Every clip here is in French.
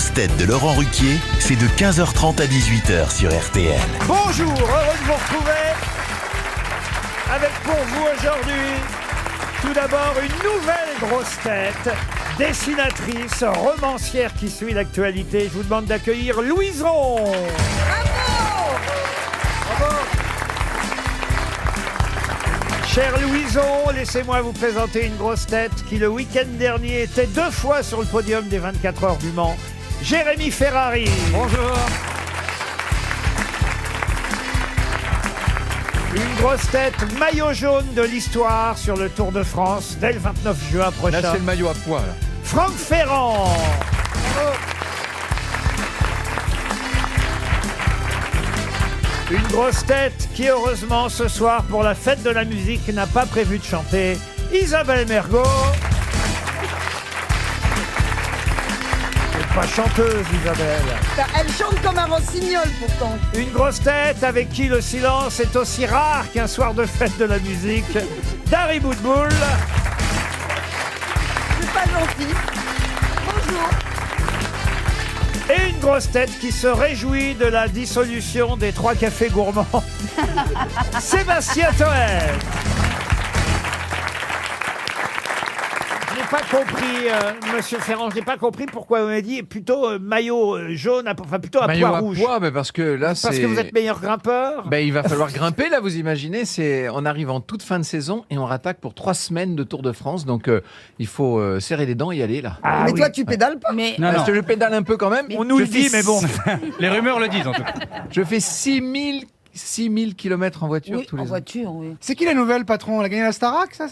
grosses têtes de Laurent Ruquier, c'est de 15h30 à 18h sur RTL. Bonjour, heureux de vous retrouver avec pour vous aujourd'hui, tout d'abord, une nouvelle grosse tête, dessinatrice, romancière qui suit l'actualité. Je vous demande d'accueillir Louison. Bravo. Cher Louison, laissez-moi vous présenter une grosse tête qui, le week-end dernier, était 2 fois sur le podium des 24 heures du Mans. Jérémy Ferrari. Bonjour. Une grosse tête maillot jaune de l'histoire sur le Tour de France dès le 29 juin prochain. Là, c'est le maillot à poids. Là. Franck Ferrand. Bravo. Une grosse tête qui, heureusement, ce soir, pour la fête de la musique, n'a pas prévu de chanter. Isabelle Mergo. Pas chanteuse, Isabelle. Elle chante comme un rossignol, pourtant. Une grosse tête avec qui le silence est aussi rare qu'un soir de fête de la musique. Dari Boudboul. C'est pas gentil. Bonjour. Et une grosse tête qui se réjouit de la dissolution des 3 cafés gourmands. Sébastien Toen. Je n'ai pas compris, Monsieur Ferrand, je n'ai pas compris pourquoi vous m'avez dit plutôt maillot jaune, enfin plutôt à Maillot pois à rouge. poids, mais parce que là, Parce que vous êtes meilleur grimpeur. Ben, il va falloir grimper, là, vous imaginez. On arrive en toute fin de saison et on rattaque pour 3 semaines de Tour de France. Donc, il faut serrer les dents et y aller, là. Ah Mais oui. toi, tu pédales pas. Mais Parce que je pédale un peu quand même. On nous le Je dit, fais mais bon. Les rumeurs le disent en tout cas. Je fais 6000 km en voiture Oui, tous les en ans. voiture, oui. C'est qui la nouvelle patron? Elle a gagné la Starac, ça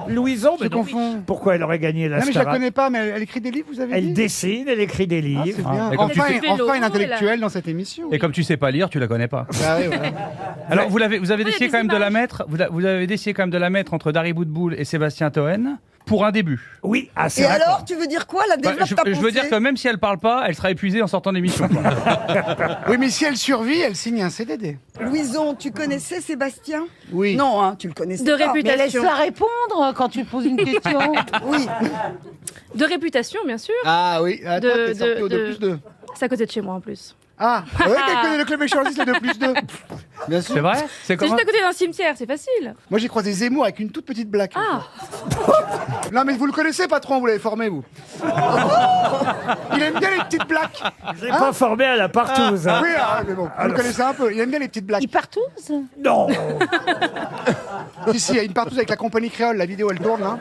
Louison, mais Je non. confonds. Pourquoi elle aurait gagné la Non, mais je la Starac? connais pas, mais elle écrit des livres, vous avez dit? Elle dessine, elle écrit des Ah, livres. c'est bien. Et comme tu Enfin, fais enfin Laurent, une intellectuelle dans cette émission. Et comme tu sais pas lire, tu la connais pas. Bah oui, voilà. Alors vous avez il y décidé a quand même des de la images. mettre. Vous avez décidé quand même de la mettre entre Dari Boudboul et Sébastien Toen pour un début. Oui, ah, c'est Et vrai. alors, tu veux dire quoi, la Bah, développe je ta veux dire pensée. que même si elle parle pas, elle sera épuisée en sortant de l'émission. quoi. Oui, mais si elle survit, elle signe un CDD. Louison, tu connaissais Sébastien? Oui. Non, hein, tu le connaissais de pas. réputation. répondre quand tu poses une question. Oui. De réputation, bien sûr. Ah oui, ah, toi, De- t'es sorti au de- 2+2. C'est à côté de chez moi en plus. Ah, ouais, qu'elle connaît le club échangiste, le 2+2. Bien sûr. C'est vrai? C'est C'est comment? juste à côté d'un cimetière, c'est facile. Moi, j'ai croisé Zemmour avec une toute petite blague. Ah, Non, mais vous le connaissez, patron, vous l'avez formé, vous. Il aime bien les petites blagues. Je l'ai pas formé à la partouze. hein. Oui, mais bon, vous le connaissez un peu. Il aime bien les petites blagues. Il partouze. Non. Si, si, il y a une partouze avec la compagnie créole, la vidéo, elle tourne, là.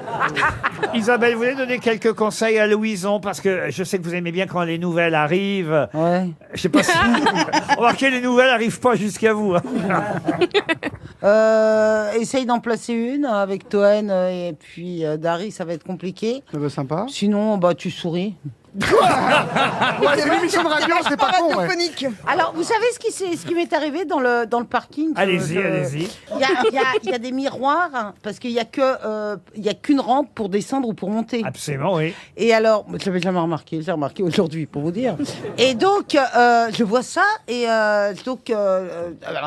Isabelle, vous voulez donner quelques conseils à Louison? Parce que je sais que vous aimez bien quand les nouvelles arrivent. Ouais. Je sais pas si... Remarquez, les nouvelles n'arrivent pas jusqu'à vous. hein. Essaye d'en placer une avec Toen et puis Dari, ça va être compliqué. Ça va sympa. Sinon, bah tu souris. Ouais, c'est une émission de radio, c'est pas con, ouais. radiophonique. Alors, vous savez ce qui m'est arrivé dans le parking Allez-y, allez-y. Il y a des miroirs hein, parce qu'il y a qu'une rampe pour descendre ou pour monter. Absolument, oui. Et alors, je l'avais jamais remarqué, j'ai remarqué aujourd'hui pour vous dire. Et donc, je vois ça, et alors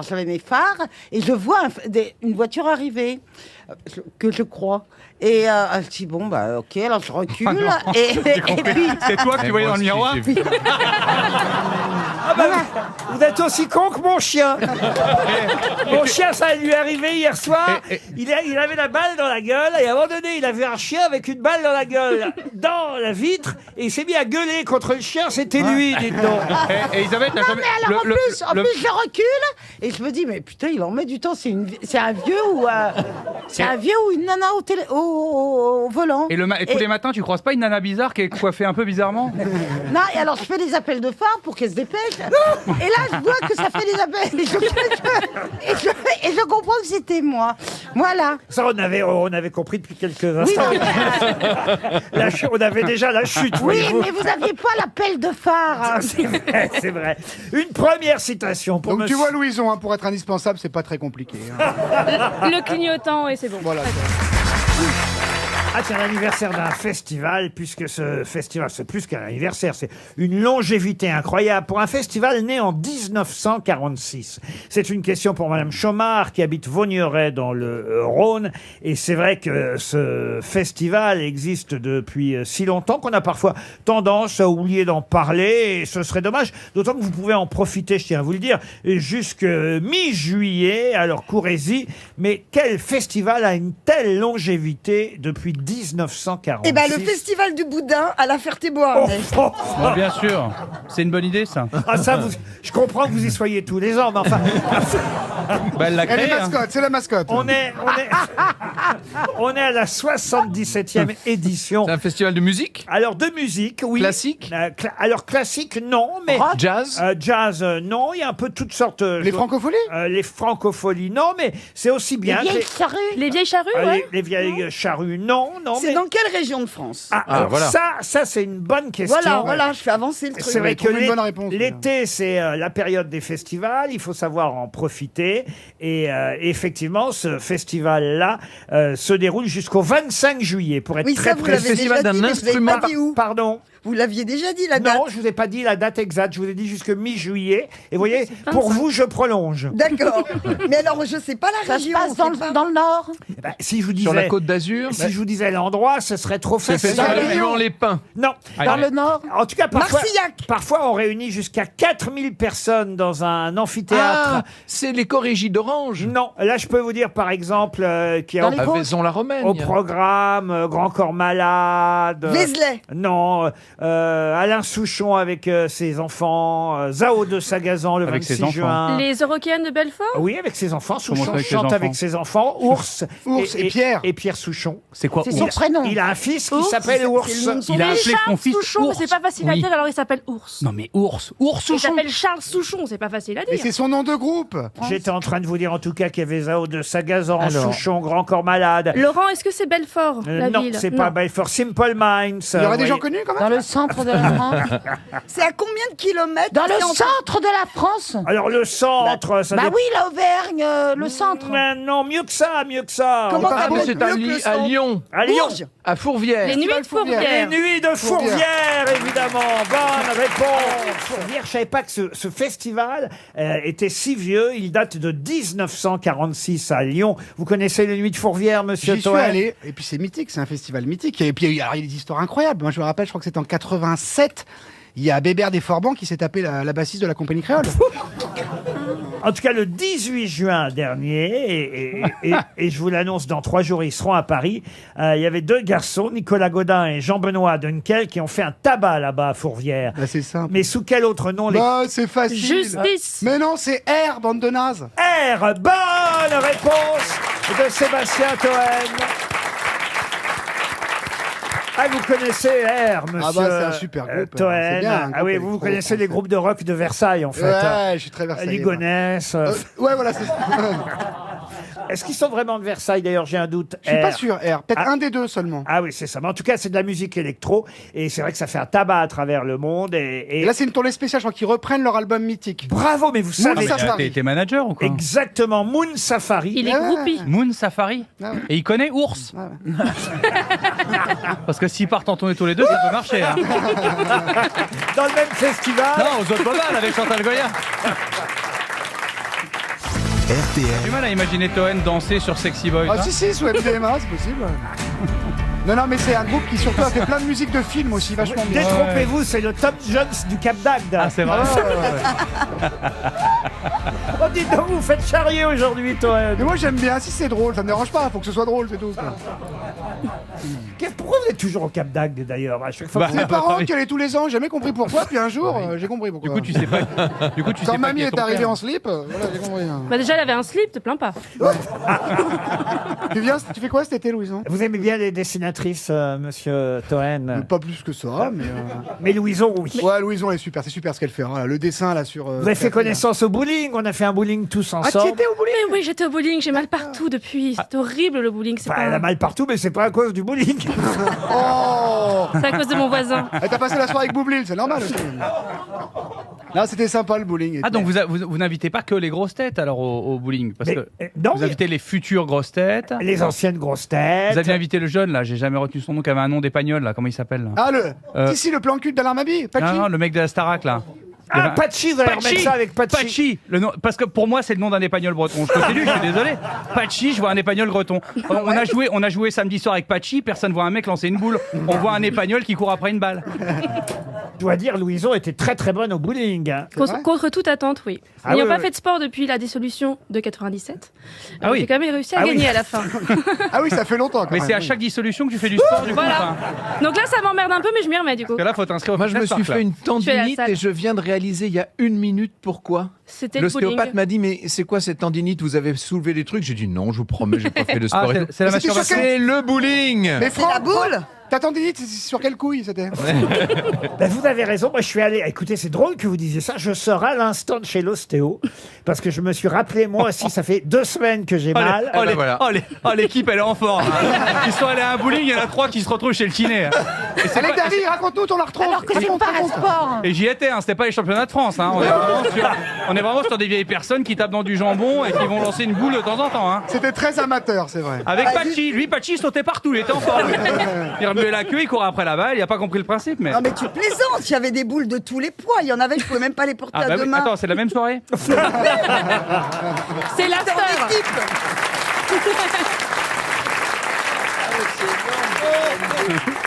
j'avais mes phares, et je vois une voiture arriver, que je crois. Et je dis, bon, bah ok, alors je recule, et puis... C'est toi que tu voyais dans le miroir? Ah bah, vous êtes aussi con que mon chien. Mon chien, ça lui est arrivé hier soir. Il avait la balle dans la gueule, et à un moment donné, il a vu un chien avec une balle dans la gueule, dans la vitre, et il s'est mis à gueuler contre le chien. C'était lui, dites donc. Et Isabelle, t'as Non, jamais- mais alors en plus, le- je recule et je me dis, mais putain, il en met du temps. C'est un vieux ou une nana au volant. Et tous les matins, tu croises pas une nana bizarre qui est coiffée un peu bizarrement? Non, et alors je fais des appels de phare pour qu'elle se dépêche. Et là, je vois que ça fait des appels. Et je comprends que c'était moi. Voilà. Ça, on avait compris depuis quelques instants. On avait déjà la chute, Oui, voyez-vous. mais vous n'aviez pas l'appel de phare. Ah, c'est vrai, c'est vrai. Une première citation pour Donc tu monsieur... vois, Louison, hein, pour être indispensable, c'est pas très compliqué. Hein. le clignotant et c'est bon. Voilà. Ah, c'est l'anniversaire d'un festival, puisque ce festival, c'est plus qu'un anniversaire, c'est une longévité incroyable pour un festival né en 1946. C'est une question pour Madame Chaumard, qui habite Vaugneray dans le Rhône. Et c'est vrai que ce festival existe depuis si longtemps qu'on a parfois tendance à oublier d'en parler. Et ce serait dommage, d'autant que vous pouvez en profiter, je tiens à vous le dire, jusque mi-juillet. Alors, courez-y. Mais quel festival a une telle longévité depuis 1946? Eh ben, le festival du boudin à la Ferté-Bois. Bon, bien sûr. C'est une bonne idée, ça. Ah, ça, je comprends que vous y soyez tous les ans, mais enfin... Bah, elle l'a Elle est créé. hein. mascotte, c'est la mascotte. On est à la 77e édition. C'est un festival de musique? Alors, de musique, oui. Classique? Alors, classique, non, mais... Jazz? Jazz, non. Il y a un peu toutes sortes... Les francopholies les francopholies, non, mais c'est aussi bien... Les que vieilles charrues. Les vieilles charrues, les, ouais. les vieilles charrues, non, non. C'est mais... dans quelle région de France? Alors voilà. ça c'est une bonne question. Voilà, je fais avancer le truc. C'est vrai que trouvé une bonne réponse, l'été, c'est la période des festivals. Il faut savoir en profiter. Et effectivement, ce festival-là se déroule jusqu'au 25 juillet, pour être Oui, très ça, vous précis. l'avez déjà d'un dit, mais vous avez instrument. pas dit où. Pardon. Vous l'aviez déjà dit, la date. Non, je vous ai pas dit la date exacte. Je vous ai dit jusque mi-juillet. Et vous voyez, C'est pour 25. vous, je prolonge. D'accord. Mais alors, je sais pas la Ça se région. passe dans c'est pas- dans le Nord. Eh ben, si je vous disais, Sur la côte d'Azur? si je vous disais l'endroit, ce serait trop C'est le facile. festival de Juan-les-Pins. Non. Allez. Dans le Nord. En tout cas, Marcillac. parfois on réunit jusqu'à 4000 personnes dans un amphithéâtre. Ah, c'est les Corégies d'Orange. Non, là je peux vous dire par exemple qu'il y a Dans au, les À Vosges. Vaison-la-Romaine. au programme Grand Corps Malade. Vézelay. Non, Alain Souchon avec ses enfants, Zao de Sagazan le Avec 26 ses enfants. juin. Les Eurocaines de Belfort. Oui, avec ses enfants. Comment Souchon ça, avec ses chante enfants avec ses enfants. Ours. Ours et Pierre. Et Pierre Souchon. C'est quoi C'est son prénom. Il a un fils qui Ours, s'appelle c'est le Ours. nom de son Il a Mais appelé son Charles fils Souchon, mais Ours. c'est pas facile à Oui. dire, alors il s'appelle Ours. Non, mais ours. Ours Il Souchon. s'appelle Charles Souchon, c'est pas facile à Mais dire. c'est son nom de groupe. J'étais en train de vous dire en tout cas qu'il y avait Zao de Sagazan, Alors. Souchon, Grand Corps Malade. Laurent, est-ce que c'est Belfort, la Non, ville? c'est pas Belfort. Simple Minds. Il y aurait des vous gens voyez. connus quand Dans même. le centre de la France. C'est à combien de kilomètres? Dans le C'est en- centre de la France. Alors le centre, ça Bah dépend- oui, l'Auvergne, le centre. Mais non, mieux que ça, mieux que ça. Comment Ah, ça mais va c'est mieux que le à centre? Lyon. À Lyon. Bourges. À Fourvière. Les nuits de Les Fourvière. nuits de Fourvière, évidemment. Bonne réponse. Fourvière, je savais pas que ce festival était si vieux. Il date de 1946 à Lyon. Vous connaissez les nuits de Fourvière, monsieur J'y suis Toen? allé, et puis c'est mythique, c'est un festival mythique. Et puis alors, il y a des histoires incroyables. Moi je me rappelle, je crois que c'était en 87. Il y a Bébert Desforbans qui s'est tapé la bassiste de la compagnie créole. En tout cas, le 18 juin dernier, et je vous l'annonce, dans 3 jours, ils seront à Paris. Il y avait 2 garçons, Nicolas Godin et Jean-Benoît Dunkel, qui ont fait un tabac là-bas à Fourvière. Bah, c'est simple. Mais sous quel autre nom les... Bah, c'est facile. Justice. Mais non, c'est R, bande de nazes. R. Bonne réponse de Sébastien Toen. Ah, vous connaissez R, monsieur Ah bah, c'est un super groupe, Toen. c'est bien, un Ah oui, groupe vous électro connaissez les groupes de rock de Versailles, en fait. Ouais, je suis très versé. Ligonesse. Ouais, voilà, c'est ça. Est-ce qu'ils sont vraiment de Versailles, d'ailleurs? J'ai un doute. Je suis pas R. sûr, R. Peut-être Ah. un des deux seulement. Ah oui, c'est ça. Mais en tout cas, c'est de la musique électro. Et c'est vrai que ça fait un tabac à travers le monde. Et là, c'est une tournée spéciale, je crois qu'ils reprennent leur album mythique. Bravo, mais vous Moon savez... Safari. T'es manager ou quoi? Exactement, Moon Safari. Il est Ah ouais. groupie. Moon Safari. Ah ouais. Et il connaît Ours. Ah ouais. Parce que s'ils partent en tournée tous les deux, ça peut marcher. Hein. Dans le même festival. Non, aux autres Bobal avec Chantal Goya. J'ai RTL, du mal à imaginer Toen danser sur Sexy Boy. Ah hein. si, sous MDMA, c'est possible. Non, mais c'est un groupe qui surtout a fait plein de musique de films aussi, vachement bien. Détrompez-vous, c'est le Tom Jones du Cap d'Agde. Ah, c'est vrai. Oh, dites donc, vous faites charrier aujourd'hui, Toen. Mais moi j'aime bien, si c'est drôle, ça me dérange pas, faut que ce soit drôle, c'est tout. quoi. Pourquoi vous êtes toujours au Cap d'Agde, d'ailleurs? À chaque fois Bah, que C'est mes bah, parents oui. qui allaient tous les ans, j'ai jamais compris pourquoi, puis un jour, j'ai compris pourquoi. Du coup, tu sais pas. Du coup, tu sais Quand pas mamie qui est est ton arrivée père. en slip, voilà, j'ai compris. hein. Bah déjà, elle avait un slip, te plains pas. Tu fais quoi cet été, Louison? Vous aimez bien les dessinatrices, monsieur Toen? Pas plus que ça, mais... Mais Louison, oui. Ouais, Louison, elle est super, c'est super ce qu'elle fait. Voilà, le dessin, là, sur... Vous avez fait connaissance au bowling. On a fait un bowling tous Ah, tu ensemble. étais au bowling? Mais oui, j'étais au bowling, j'ai mal partout depuis. C'est horrible le bowling, c'est Bah, pas... elle a mal partout, mais c'est pas à cause du bowling. Oh C'est à cause de mon voisin. Elle t'a passé la soirée avec Boublil, c'est normal aussi. Non, c'était sympa le bowling. Ah, donc vous n'invitez pas que les grosses têtes alors au bowling parce que non, vous invitez les futures grosses têtes. Les anciennes grosses têtes. Vous aviez invité le jeune là, j'ai jamais retenu son nom, qui avait un nom d'épagnol là, comment il s'appelle là Ah, si, le plan cul d'Alain Mabie. Non, le mec de la Starac là. Ah, Pachi, vous allez remettre ça avec Pachi. Pachi, le nom, parce que pour moi c'est le nom d'un épagnol breton. Je continue, je suis désolé. Pachi, je vois un épagnol breton. On a joué samedi soir avec Pachi, personne voit un mec lancer une boule. On voit un épagnol qui court après une balle. Je dois dire, Louison était très très bonne au bowling. Contre toute attente, oui. Ah N'ayant oui, pas oui. fait de sport depuis la dissolution de 97, Ah oui. j'ai quand même réussi à Ah oui. gagner à la fin. Ah oui, ça fait longtemps quand Mais même. c'est à chaque dissolution que tu fais du sport du coup. Voilà. Enfin, Donc là, ça m'emmerde un peu, mais je m'y remets du coup. parce que là faut t'inscrire au Moi, je me fitness suis park, là. fait une Je suis à la tendinite salle. et je viens de réaliser il y a 1 minute pourquoi. C'était le L'ostéopathe bowling. m'a dit, mais c'est quoi cette tendinite? Vous avez soulevé des trucs? J'ai dit non, je vous promets, j'ai pas fait de sport. Ah, et tout. c'est la Mais c'était masturbation. C'est le bowling. Mais C'est la boule. ta tendinite, c'est sur quelle couille c'était? Ben, vous avez raison, moi je suis allé. Écoutez, c'est drôle que vous disiez ça. Je sors à l'instant de chez l'ostéo parce que je me suis rappelé, moi aussi, ça fait 2 semaines que j'ai mal. ben voilà. L'équipe elle est en forme. Ils sont allés à un bowling, il y en a 3 qui se retrouvent chez le kiné. Et c'est Allez, pas- Dari, raconte-nous, on la retrouve. Alors que c'est pas un sport. Et j'y étais, hein, c'était pas les championnats de France. Hein. On est vraiment sur des vieilles personnes qui tapent dans du jambon et qui vont lancer une boule de temps en temps. Hein. C'était très amateur, c'est vrai. Avec Pachi, lui Pachi il sautait partout, il était en forme. Il remuait la queue, il courait après la balle, il a pas compris le principe. Mais... Non mais tu plaisantes, il y avait des boules de tous les poids. Il y en avait, je pouvais même pas les porter Ah, à bah deux oui. mains. Attends, c'est la même soirée? C'est la C'était en sœur. équipe.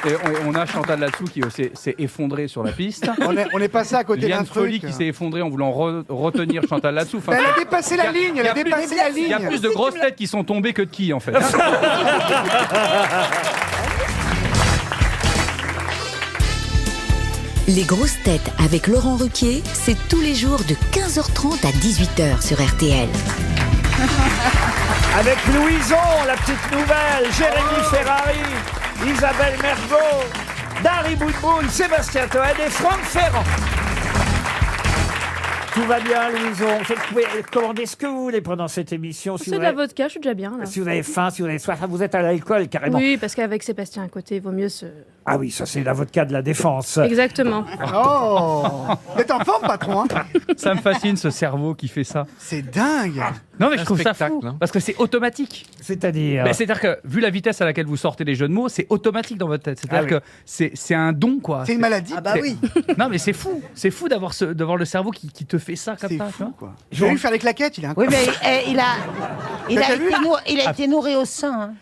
Et on a Chantal là-dessous qui s'est effondrée sur la piste. On est passé à côté d'un Liane truc. Folie qui s'est effondrée en voulant retenir Chantal là-dessous. Enfin, Elle a dépassé la ligne, elle a dépassé la il y a ligne. plus de grosses têtes qui sont tombées que de qui en fait. Les grosses têtes avec Laurent Ruquier, c'est tous les jours de 15h30 à 18h sur RTL. Avec Louison, la petite nouvelle, Jérémy Ferrari, Isabelle Mergo, Dari Boudboul, Sébastien Toen et Franck Ferrand. Tout va bien, Louison. Vous pouvez commander ce que vous voulez pendant cette émission. Si C'est vous, de la avez, vodka, je suis déjà bien là. si vous avez faim, si vous avez soif, vous êtes à l'alcool carrément. Oui, parce qu'avec Sébastien à côté, il vaut mieux se. Ah oui, ça c'est la vodka de la défense. Exactement. Oh, t'es en forme, patron, hein? Ça me fascine ce cerveau qui fait ça. C'est dingue. Non mais je Un trouve ça spectacle, fou hein. parce que c'est automatique. C'est-à-dire. Ben, c'est-à-dire que vu la vitesse à laquelle vous sortez les jeux de mots, c'est automatique dans votre tête. C'est-à-dire Ah que c'est un don quoi. C'est une maladie. Ah bah oui. Non mais c'est fou d'avoir le cerveau qui te fait ça comme C'est ça. tu fou, vois. quoi. Je vais lui faire les claquettes, il est Oui, incroyable. mais il a vu été nourri au sein. Hein.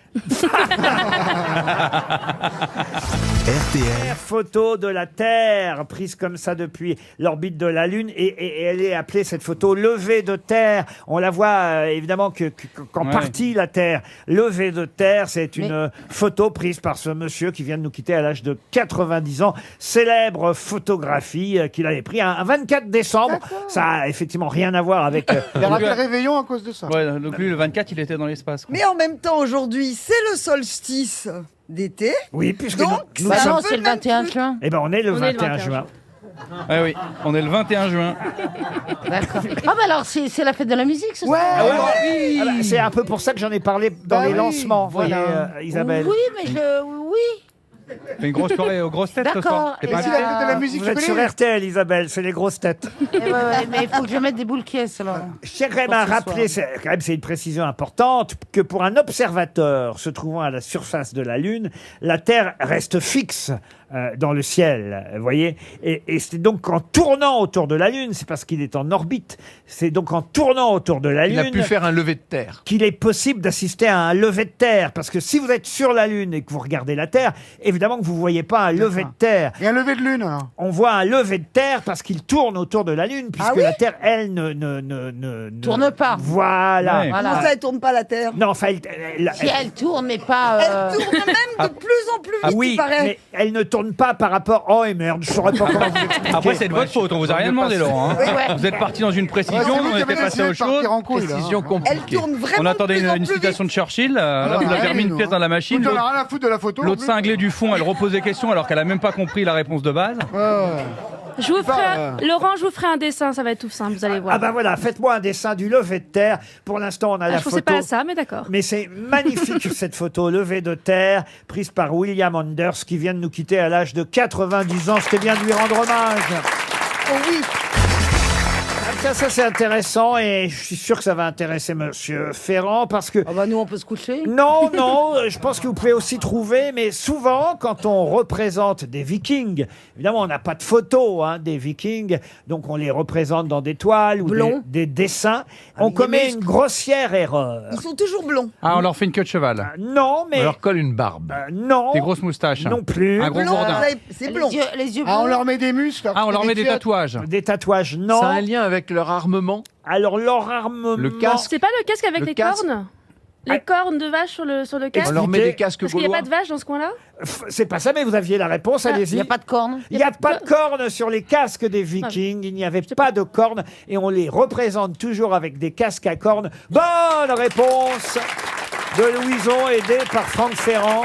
RTL, Photo de la Terre prise comme ça depuis l'orbite de la Lune et elle est appelée cette photo levée de terre. On la voit évidemment qu'en Ouais. partie la Terre. Levée de terre, c'est une photo prise par ce monsieur qui vient de nous quitter à l'âge de 90 ans. Célèbre photographie qu'il avait pris un 24 décembre. Ça a effectivement rien à voir avec... Il a raté le réveillon à cause de ça. Ouais, donc lui le 24 il était dans l'espace. quoi. Mais en même temps, aujourd'hui, c'est le solstice d'été. Oui, puisque Donc, nous Bah c'est un non, peu c'est le même 21 truc. juin. Eh ben, on est le On est le 21 21 juin. Ah oui, on est le 21 juin. D'accord. Ah bah alors c'est la fête de la musique ce Ouais, soir. Ah ouais, oui. Ah bah, c'est un peu pour ça que j'en ai parlé dans Bah les oui, lancements, voilà. voyez, Isabelle. Oui, mais oui. Fait une grosse soirée aux grosses têtes ce soir. D'accord. T'es Et pas Si invité la fête de la musique, Vous je êtes peux sur les- RTL, Isabelle, c'est les grosses têtes. Ouais, mais il faut que je mette des boules caisses alors. Je tiens quand même Pour à ce rappeler, soir. quand même c'est une précision importante, que pour un observateur se trouvant à la surface de la Lune, la Terre reste fixe dans le ciel, vous voyez. Et c'est donc en tournant autour de la Lune, c'est parce qu'il est en orbite, c'est donc en tournant autour de la Il a Lune pu faire un lever de terre. qu'il est possible d'assister à un lever de terre. Parce que si vous êtes sur la Lune et que vous regardez la Terre, évidemment que vous ne voyez pas un lever de terre. Et un lever de lune, alors. On voit un lever de terre parce qu'il tourne autour de la Lune, puisque Ah oui la Terre, elle, ne Tourne pas. Voilà. Ouais. Voilà. Comment ça, elle tourne pas la Terre? Non, enfin, Si elle tourne, mais pas. Elle tourne même de plus en plus vite, oui, il paraît. mais elle ne tourne pas par rapport. Oh et merde, je saurais pas comment vous expliquer. Après c'est de votre faute, on vous a rien demandé Laurent. hein. Ouais. Vous êtes parti dans une précision, Ouais, c'est lui on qui était avait passé à décidé autre de chose. partir en couille, là. Précision Elle compliquée. tourne vraiment On attendait de plus en une plus citation vite. de Churchill, là vous avez remis une pièce dans la machine, On a l'autre rien à foutre de la photo. l'autre cinglé du fond, elle repose des questions alors qu'elle a même pas compris la réponse de base. Je vous ferai, Pas, Laurent, je vous ferai un dessin, ça va être tout simple, vous allez voir. Ah bah voilà, faites-moi un dessin du lever de terre. Pour l'instant, on a la je pensais photo. pas à ça, mais d'accord. Mais c'est magnifique cette photo levée de terre prise par William Anders qui vient de nous quitter à l'âge de 90 ans. C'était bien de lui rendre hommage. Oh oui. Tiens, ça c'est intéressant et je suis sûr que ça va intéresser Monsieur Ferrand parce que... Ah bah nous on peut se coucher. Non, je pense que vous pouvez aussi trouver, mais souvent quand on représente des vikings, évidemment on n'a pas de photos des vikings, donc on les représente dans des toiles ou des dessins, on commet une grossière erreur. Ils sont toujours blonds. Ah, on leur fait une queue de cheval. Non, mais... On leur colle une barbe. non. Des grosses moustaches. Non plus. Un gros Blond, gourdin. c'est blond. Les yeux Ah, on bleus. leur met des muscles. Ah, on leur met des tatouages. Des tatouages, non. Ça a un lien avec leur armement. Alors leur armement... Le casque. C'est pas le casque avec Le les casque. cornes Les cornes de vache sur le casque On leur met des casques Parce qu'il n'y a gaulois. pas de vache dans ce coin-là C'est pas ça, mais vous aviez la réponse, Il allez-y. n'y a pas de cornes. Il n'y a pas de cornes sur les casques des Vikings. Il n'y avait pas de cornes et on les représente toujours avec des casques à cornes. Bonne réponse de Louison, aidé par Franck Ferrand.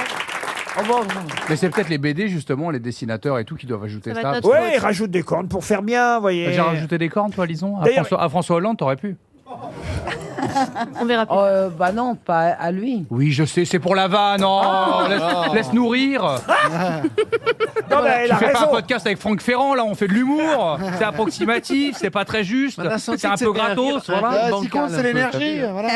Mais c'est peut-être les BD, justement, les dessinateurs et tout, qui doivent ajouter Ça ça. va être Oui, ils rajoutent des cornes pour faire bien, vous voyez. J'ai rajouté des cornes, toi, Lison D'ailleurs- À François Hollande, t'aurais pu. On verra plus. Bah non, pas à lui. Oui, je sais, c'est pour la vanne. Oh, laisse nourrir. Non, mais elle Tu a fais pas un raison. podcast avec Franck Ferrand, là, on fait de l'humour. C'est approximatif, c'est pas très juste. On a senti C'est un que peu c'était un gratos. rire. Voilà. Ce qui compte, c'est l'énergie. Voilà.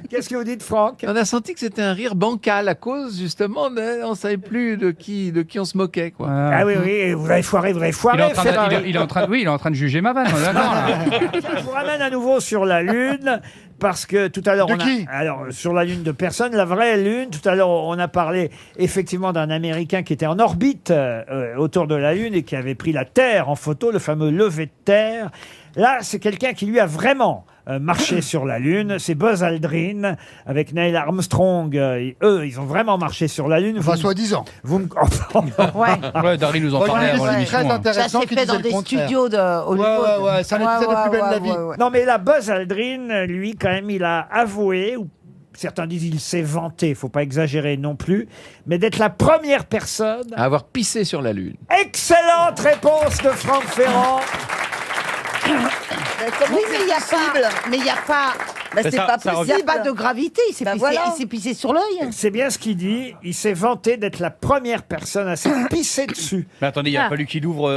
Qu'est-ce que vous dites, Franck? On a senti que c'était un rire bancal à cause justement, on savait plus de qui on se moquait quoi. Ah oui, oui, vous avez foiré, Il est en train de, Ferrari. il est en train de- oui, il est en train de juger ma vanne. on est d'accord, là. Je vous ramène à nouveau sur la Lune, parce que tout à l'heure, De on a... qui Alors, sur la Lune de personne, la vraie Lune, tout à l'heure, on a parlé effectivement d'un Américain qui était en orbite autour de la Lune et qui avait pris la Terre en photo, le fameux lever de Terre. Là, c'est quelqu'un qui lui a vraiment marché sur la Lune. C'est Buzz Aldrin avec Neil Armstrong. Eux, ils ont vraiment marché sur la Lune. Enfin, soi-disant. Vous me... Ouais. Ouais, Dari nous en parlait avant C'est l'émission. très hein. Ça intéressant s'est qu'il fait disait dans le des contraire. studios de Hollywood. Ouais, c'est un épisode de Plus belle la vie. Non, mais là, Buzz Aldrin, lui, quand même, il a avoué, ou certains disent il s'est vanté, faut pas exagérer non plus, mais d'être la première personne. À avoir pissé sur la lune. Excellente réponse de Franck Ferrand. Comment Oui, mais il n'y a possible pas. Mais il n'y a pas. Bah, c'est ça- pas ça Il possible. n'y a pas de gravité. Il s'est Bah pissé, voilà. il s'est pissé sur l'œil. C'est bien ce qu'il dit. Il s'est vanté d'être la première personne à se pisser dessus. Mais attendez, il a Ah. fallu qu'il ouvre.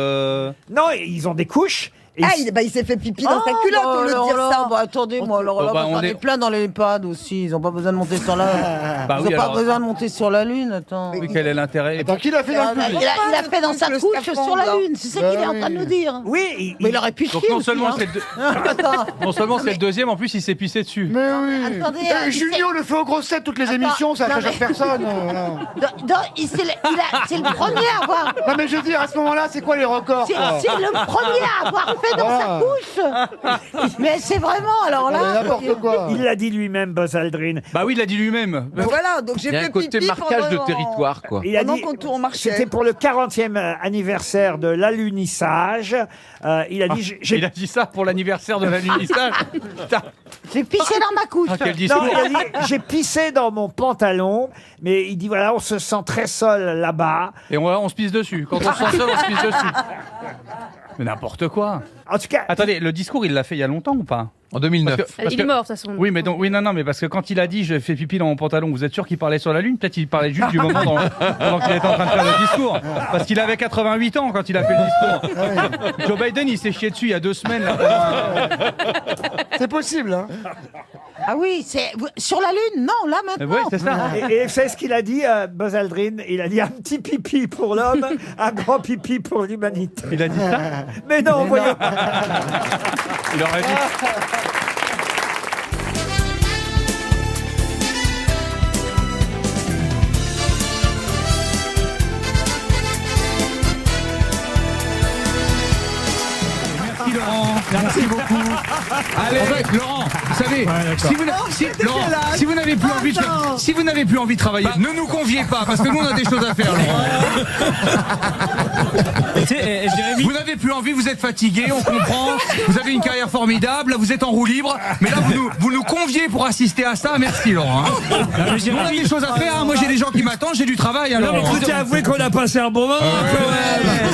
Non, ils ont des couches. Et Ah, il s'est fait pipi dans sa culotte au lieu de dire ça. Bah, attendez, moi, alors là, bah, on on est est- plein dans les EHPAD aussi. Ils n'ont pas besoin de monter sur la. Bah Ils oui, n'ont pas alors- besoin de monter sur la Lune. Attends. Oui, quel est l'intérêt Attends, qui l'a fait dans le public Il a fait dans sa Le couche scaphandre, sur la là. Lune. C'est ça Bah qu'il est en train de oui. nous dire. oui, Mais il aurait pu Donc chier non aussi, seulement hein. c'est le, Attends. non seulement c'est le deuxième, en plus il s'est pissé dessus. Mais oui. Attendez, Junio le fait aux grosses têtes toutes les Attends, émissions, ça non, n'intéresse mais- personne. Voilà. C'est le premier à avoir. Non mais je veux dire, à ce moment-là, c'est quoi les records C'est quoi c'est le premier à avoir fait dans sa couche. Mais c'est vraiment, alors Mais là. n'importe quoi. il l'a dit lui-même, Buzz Aldrin. Bah oui, il l'a dit lui-même. Voilà, donc j'ai Il y a fait un côté pipi marquage de pendant- territoire quoi. Il a Pendant dit, qu'on marchait. c'était pour le 40e anniversaire de l'alunissage. Il a dit, Il a dit ça pour l'anniversaire de l'alunissage. Putain, J'ai pissé dans ma couche. quel Non, discours. il a dit, j'ai pissé dans mon pantalon, mais il dit, voilà, on se sent très seul là-bas. Et on se pisse dessus. Quand on se sent seul, on se pisse dessus. Mais n'importe quoi. En tout cas, Attendez, le discours, il l'a fait il y a longtemps ou pas En 2009. Parce Il que- est mort, de toute façon. Oui, mais donc, oui, non, mais parce que quand il a dit je fais pipi dans mon pantalon, vous êtes sûr qu'il parlait sur la Lune? Peut-être qu'il parlait juste du moment pendant qu'il était en train de faire le discours. Parce qu'il avait 88 ans quand il a fait le discours. Joe Biden, il s'est chié dessus il y a 2 semaines. Là, C'est possible, hein. Ah oui, c'est sur la Lune. Non, là maintenant. Oui, c'est ça. et c'est ce qu'il a dit, Buzz Aldrin. Il a dit un petit pipi pour l'homme, un grand pipi pour l'humanité. Il a dit ça. Mais non, voyons. Il aurait dit. Merci Laurent, merci beaucoup. Allez, en fait, Laurent, vous savez, si vous n'avez plus envie de, si vous n'avez plus envie de travailler, ne nous conviez pas parce que nous on a des choses à faire, Laurent. Vous n'avez plus envie, vous êtes fatigué, on comprend. Vous avez une carrière formidable, vous êtes en roue libre, mais là vous nous conviez pour assister à ça. Merci Laurent. Hein. On a des choses à faire. Hein. Moi j'ai des gens qui m'attendent, j'ai du travail. Alors. Écoutez, avouez qu'on a passé un bon moment quand même.